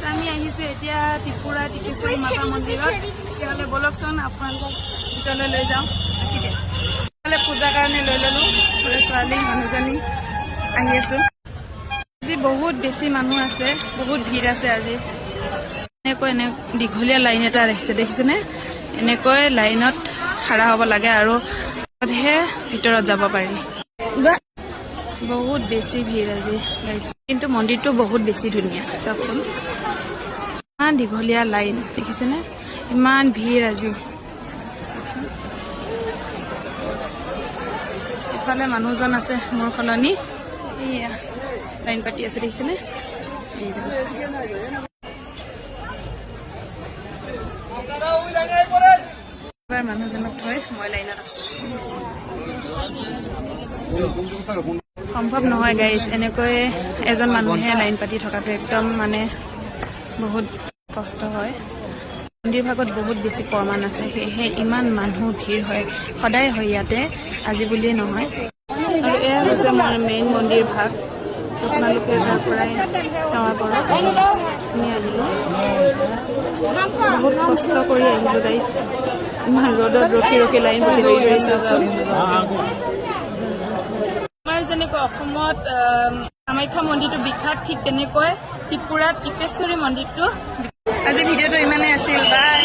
আমি আহিছোঁ এতিয়া ত্ৰিপুৰা টিকেশ্বৰী মাতা মন্দিৰত। তেতিয়াহ'লে বলকচোন আপোনালোকক ভিতৰলৈ লৈ যাওঁ। তেতিয়াহ'লে পূজাৰ কাৰণে লৈ ল'লোঁ। ছোৱালী মানুহজনী আহি আছোঁ। আজি বহুত বেছি মানুহ আছে, বহুত ভিৰ আছে আজি। এনেকৈ দীঘলীয়া লাইন এটা ৰাখিছে দেখিছেনে? এনেকৈ লাইনত খাৰা হ'ব লাগে আৰু হে ভিতৰত যাব পাৰি। বহুত বেছি ভিৰ আজি লাগিছে, কিন্তু মন্দিৰটো বহুত বেছি ধুনীয়া। চাওকচোন ইমান দীঘলীয়া লাইন দেখিছেনে? ইমান ভিৰ আজি চাওকচোন। ইফালে মানুহজন আছে মোৰ সলনি, এয়া লাইন পাতি আছে দেখিছেনে? এইজন মানুহজনক থৈ মই লাইনত আছো। সম্ভৱ নহয় গাইজ, এনেকৈ এজন মানুহে লাইন পাতি থকাটো একদম মানে বহুত কষ্ট হয়। মন্দিৰ ভাগত বহুত বেছি প্ৰমাণ আছে, সেয়েহে ইমান মানুহ ভিৰ হয়, সদায় হয় ইয়াতে, আজি বুলিয়ে নহয়। আৰু এয়া হৈছে মোৰ মেইন মন্দিৰ ভাগ। আপোনালোকে তাৰ পৰাই সেৱা কৰক। আমি আহিলোঁ, বহুত কষ্ট কৰি আহিলোঁ গাইজ। ইমান ৰ'দত ৰখি ৰখি লাইন পাতি ৰৈ ৰৈছে। আমাৰ যেনেকৈ অসমত কামাখ্যা মন্দিৰটো বিখ্যাত, ঠিক তেনেকৈ ত্ৰিপুৰাত টিপেশ্বৰী মন্দিৰটো। আজি ভিডিঅ'টো ইমানেই আছিল, বাই।